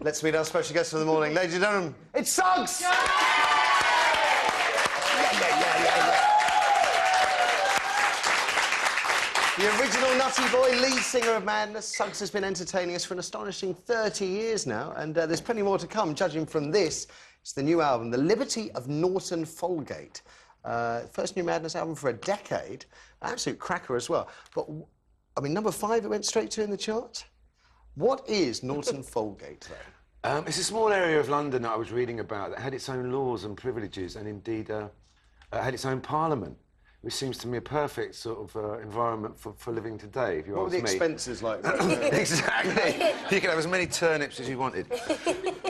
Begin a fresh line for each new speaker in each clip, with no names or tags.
Let's meet our special guest of the morning. Ladies and gentlemen, it's Suggs! Yeah. The original Nutty Boy, lead singer of Madness, Suggs has been entertaining us for an astonishing 30 years now, and there's plenty more to come, judging from this. It's the new album, The Liberty of Norton Folgate. First new Madness album for a decade. An absolute cracker as well. But, I mean, number 5 it went straight to in the charts. What is Norton Folgate, though?
It's a small area of London that I was reading about that had its own laws and privileges and indeed had its own parliament, which seems to me a perfect sort of environment for living today, if you ask me.
What were the expenses like?
Exactly. You could have as many turnips as you wanted.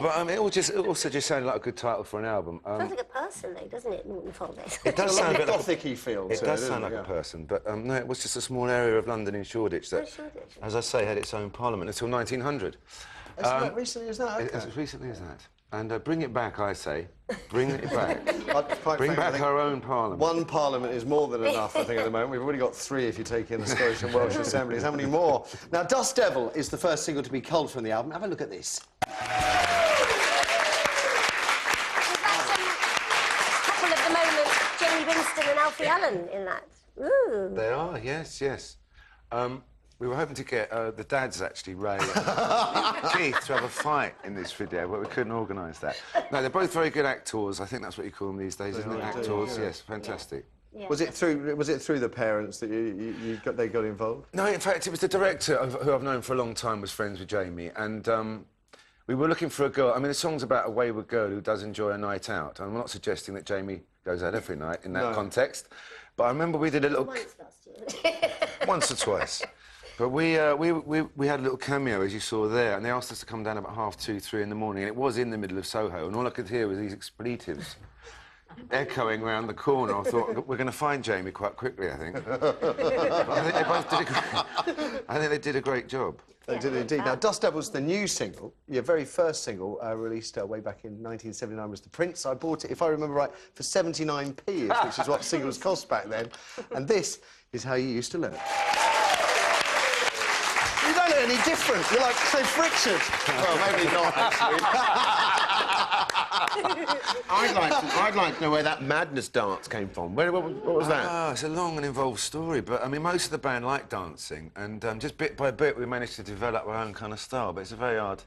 But it also just sounded like a good title for an album.
Sounds like a person, though, doesn't it, Norton Folgate?
It does sound a bit
gothic-y feel.
It does sound like a person, but no, it was just a small area of London in Shoreditch that, as I say, had its own parliament until 1900.
As recently as that? Okay.
As recently as that. And bring it back, I say. Bring it back. Bring back our own parliament.
One parliament is more than enough, I think, at the moment. We've already got 3 if you take in the Scottish and Welsh Assemblies. How many more? Now, Dust Devil is the first single to be culled from the album. Have a look at this.
Couple of the moment, Jenny Winston and Alfie Allen in that. Ooh.
They are, yes, yes. We were hoping to get the dads, actually, Ray and Keith, to have a fight in this video, but we couldn't organise that. No, they're both very good actors. I think that's what you call them these days, isn't it? Actors, yes, fantastic.
Yeah.
Was it through the parents that they got involved?
No, in fact, it was the director, who I've known for a long time, was friends with Jamie, and we were looking for a girl. I mean, the song's about a wayward girl who does enjoy a night out. I'm not suggesting that Jamie goes out every night in that context, but I remember we did a little...
Once last year.
Once or twice. But we had a little cameo, as you saw there, and they asked us to come down about 2:30, 3 in the morning, and it was in the middle of Soho, and all I could hear was these expletives echoing round the corner. I thought, we're going to find Jamie quite quickly, I think. I think they both did I think they did a great job.
They did indeed. Now, Dust Devil's the new single, your very first single, released way back in 1979, was The Prince. I bought it, if I remember right, for 79p, which is what singles cost back then. And this is how you used to learn. You don't look any different. You're like Cliff Richard. Well, maybe not, actually.
I'd like to know where that Madness dance came from. What was that?
Oh, it's a long and involved story, but, I mean, most of the band like dancing, and just bit by bit we managed to develop our own kind of style, but it's a very hard...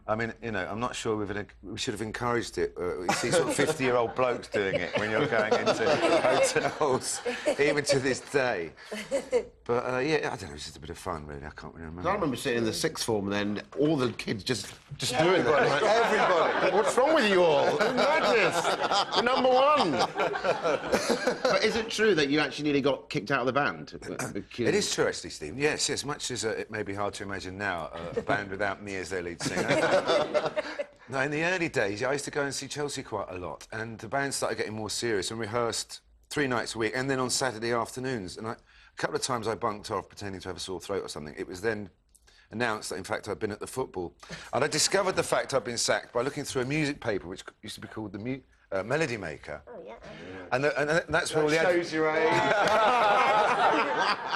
I mean, you know, I'm not sure we should have encouraged it. You see sort of 50-year-old blokes doing it when you're going into hotels, even to this day. But, yeah, I don't know, it's just a bit of fun, really. I can't really remember.
I remember sitting in the sixth form and then all the kids just doing it. Like,
Everybody.
what's wrong with you all? Madness! You're number 1! But is it true that you actually nearly got kicked out of the band?
It is true, actually, Steve. Yes, yes, much as it may be hard to imagine now, a band without me as their lead singer. No, in the early days, I used to go and see Chelsea quite a lot, and the band started getting more serious and rehearsed 3 nights a week, and then on Saturday afternoons. And a couple of times I bunked off, pretending to have a sore throat or something. It was then announced that, in fact, I'd been at the football. And I discovered the fact I'd been sacked by looking through a music paper, which used to be called the Melody Maker.
Oh, yeah.
And that's where all the...
shows your age.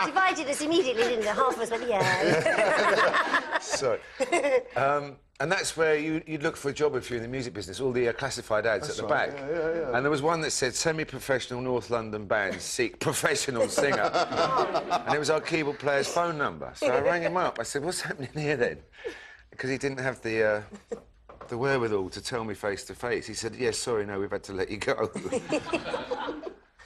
Divided us immediately, didn't it? Half of us went, yeah.
Sorry. And that's where you'd look for a job if you're in the music business, all the classified ads at the back.
Yeah.
And there was one that said, semi-professional North London bands seek professional singer. And it was our keyboard player's phone number. So I rang him up. I said, what's happening here, then? Because he didn't have the wherewithal to tell me face to face. He said, yes, sorry, no, we've had to let you go.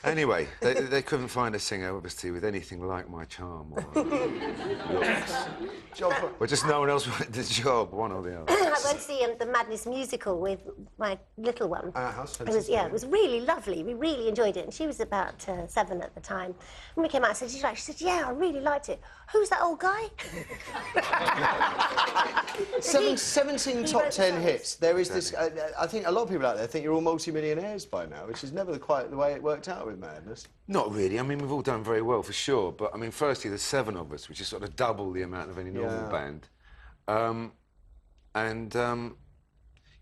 Anyway, they couldn't find a singer, obviously, with anything like my charm or looks. Or just no one else wanted the job, one or the other.
I went to see the Madness musical with my little one.
It
was really lovely. We really enjoyed it. And she was about 7 at the time. When we came out, she said, yeah, I really liked it. Who's that old guy?
17 top 10 hits. There is this... I think a lot of people out there think you're all multi-millionaires by now, which is never quite the way it worked out with Madness.
Not really. I mean, we've all done very well, for sure. But, I mean, firstly, there's 7 of us, which is sort of double the amount of any normal band.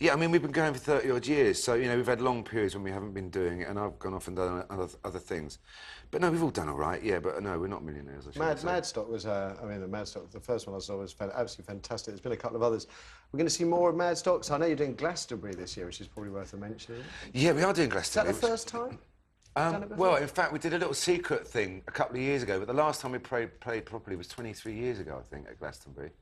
Yeah, I mean, we've been going for 30-odd years, so, you know, we've had long periods when we haven't been doing it, and I've gone off and done other things. But no, we've all done all right, yeah, but no, we're not millionaires, I should say.
Madstock was, I mean, the Madstock, the first one I saw was absolutely fantastic. There's been a couple of others. We're going to see more of Madstocks. I know you're doing Glastonbury this year, which is probably worth a mention.
Yeah, we are doing
Is that
Glastonbury.
the first time?
Well, in fact, we did a little secret thing a couple of years ago, but the last time we played properly was 23 years ago, I think, at Glastonbury.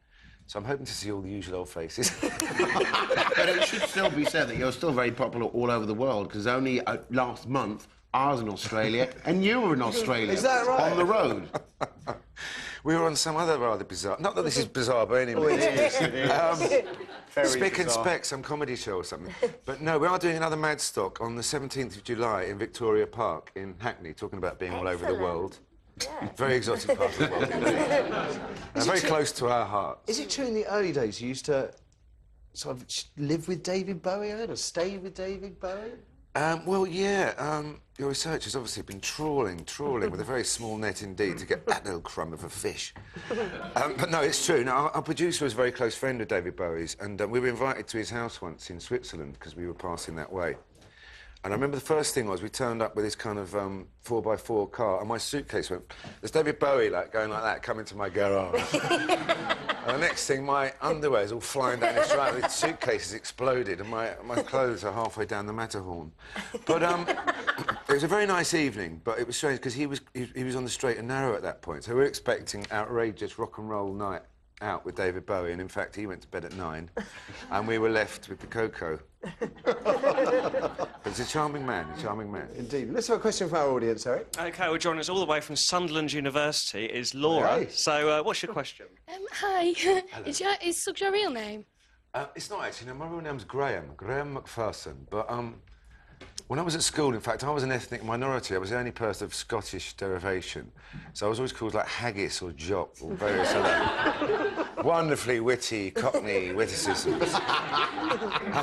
So I'm hoping to see all the usual old faces.
But it should still be said that you're still very popular all over the world, because only last month I was in Australia and you were in Australia.
Is that right?
On the road.
We were on some other rather bizarre... Not that this is bizarre by any means. Spick and Speck, some comedy show or something. But no, we are doing another Madstock on the 17th of July in Victoria Park in Hackney, talking about being all over the world.
Yeah.
Very exotic part of the world, indeed. Very close to our hearts.
Is it true in the early days you used to sort of live with David Bowie, or stay with David Bowie?
Well, yeah, your research has obviously been trawling with a very small net indeed to get that little crumb of a fish. But no, it's true. Now, our producer was a very close friend of David Bowie's, and we were invited to his house once in Switzerland because we were passing that way. And I remember the first thing was we turned up with this kind of 4x4 car, and my suitcase went... There's David Bowie, like, going like that, coming to my garage. And the next thing, my underwear's all flying down his drive, the suitcase has exploded, and my clothes are halfway down the Matterhorn. But it was a very nice evening, but it was strange because he was on the straight and narrow at that point, so we were expecting outrageous rock and roll night out with David Bowie, and in fact he went to bed at 9 and we were left with the cocoa. But he's a charming man,
Indeed. Let's have a question from our audience, Eric.
OK, well, joining us all the way from Sunderland University is Laura.
Hey.
So, what's your question?
Hi. Is Suggs your real name?
It's not actually, no, my real name's Graham McPherson, but when I was at school, in fact, I was an ethnic minority. I was the only person of Scottish derivation. So I was always called, like, Haggis or Jock or various other wonderfully witty Cockney witticisms. And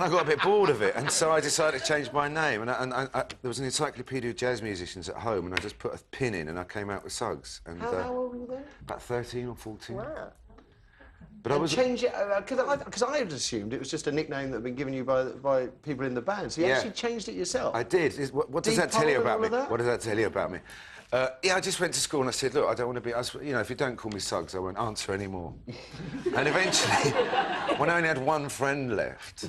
I got a bit bored of it, and so I decided to change my name. And there was an encyclopedia of jazz musicians at home, and I just put a pin in, and I came out with Suggs. And,
How old were you then?
About 13 or 14.
Wow.
But I was...
Change it, because I had assumed it was just a nickname that had been given you by people in the band. So you actually changed it yourself?
I did. What does that tell you about me?
That?
What does that tell you about me? Yeah, I just went to school and I said, look, I don't want to be... You know, if you don't call me Suggs, I won't answer anymore. And eventually, when I only had one friend left,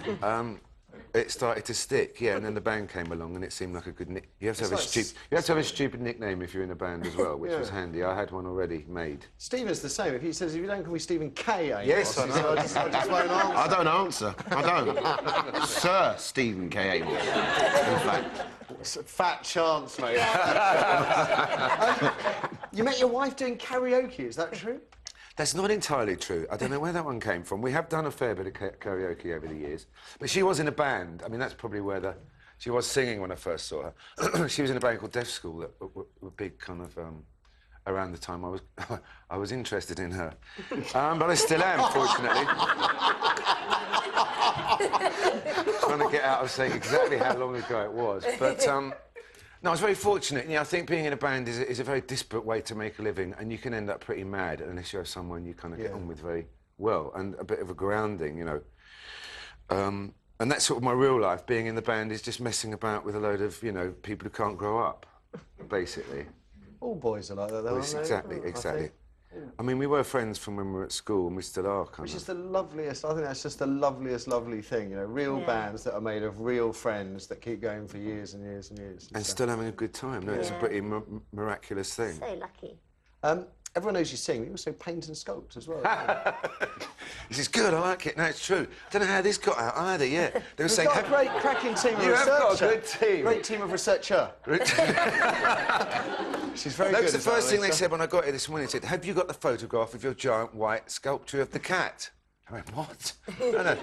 it started to stick, yeah, and then the band came along and it seemed like a good nick. You have to have a stupid nickname if you're in a band as well, which was handy. I had one already made.
Stephen's the same. If he says, if you don't call me Stephen K,
yes,
I know. I just won't answer.
I don't answer. I don't. Sir Stephen K. Amos, in fact.
It's a fat chance, mate. You met your wife doing karaoke, is that true?
That's not entirely true. I don't know where that one came from. We have done a fair bit of karaoke over the years. But she was in a band. I mean, that's probably where she was singing when I first saw her. She was in a band called Deaf School that were big kind of... around the time I was interested in her. But I still am, fortunately. Trying to get out of saying exactly how long ago it was. But, no, I was very fortunate. You know, I think being in a band is a very disparate way to make a living, and you can end up pretty mad unless you have someone you kind of get on with very well, and a bit of a grounding, you know. And that's sort of my real life. Being in the band is just messing about with a load of, you know, people who can't grow up, basically.
All boys are like that, though, aren't they?
Exactly. I mean, we were friends from when we were at school, and we still are, kind of.
Which is the loveliest, I think that's just the loveliest, lovely thing, you know, real bands that are made of real friends that keep going for years and years and years.
And still having a good time. No, it's a pretty miraculous thing.
So lucky.
Everyone knows you sing, but you also paint and sculpt as well.
This is good, I like it. No, it's true. I don't know how this got out either, yeah. They were saying...
You've got a great, cracking team of researchers.
You have got a good team.
Great team of researcher. She's very good.
That was the first thing they said when I got here this morning. They said, have you got the photograph of your giant white sculpture of the cat? I went, what? No.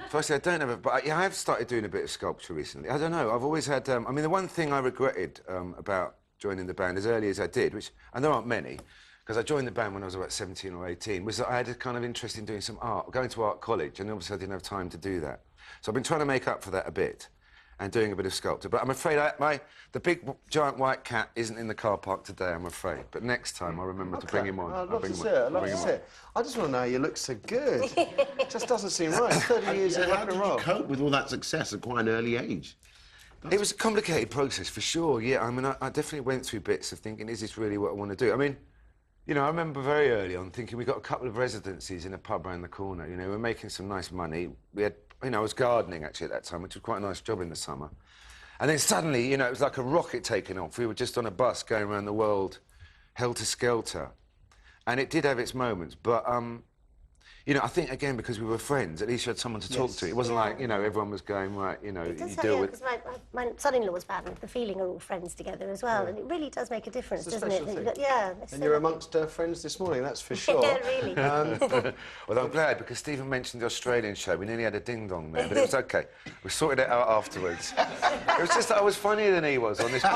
Firstly, I don't have it, but yeah, I have started doing a bit of sculpture recently. I don't know, I've always had... I mean, the one thing I regretted about joining the band as early as I did, and there aren't many, because I joined the band when I was about 17 or 18, was that I had a kind of interest in doing some art, going to art college, and obviously I didn't have time to do that. So I've been trying to make up for that a bit. and doing a bit of sculpture. But I'm afraid the big giant white cat isn't in the car park today, I'm afraid. But next time I'll remember to bring him on.
I'd love to see it. I'd love to see it. I just want to know how you look so good. It just doesn't seem right. 30 years of rock and roll.
How did you cope with all that success at quite an early age?
It was a complicated process, for sure, yeah. I mean, I definitely went through bits of thinking, is this really what I want to do? I mean, you know, I remember very early on thinking we got a couple of residencies in a pub around the corner. You know, we were making some nice money. We had, you know, I was gardening, actually, at that time, which was quite a nice job in the summer. And then suddenly, you know, it was like a rocket taking off. We were just on a bus going around the world, helter-skelter. And it did have its moments, but, you know, I think, again, because we were friends, at least you had someone to talk to. It wasn't like, you know, everyone was going, right, you know, you deal with...
because my son-in-law's band, The Feeling, are all friends together as well, and it really does make a difference, doesn't it? Yeah.
And you're amongst friends this morning, that's for sure.
Yeah, really.
Well, I'm glad, because Stephen mentioned the Australian show. We nearly had a ding-dong there, but it was OK. We sorted it out afterwards. It was just that I was funnier than he was on this He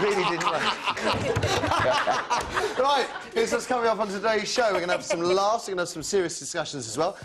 really didn't like.
Right, here's what's coming up on today's show. We're going to have some laughs, we're going to have some serious discussions as well.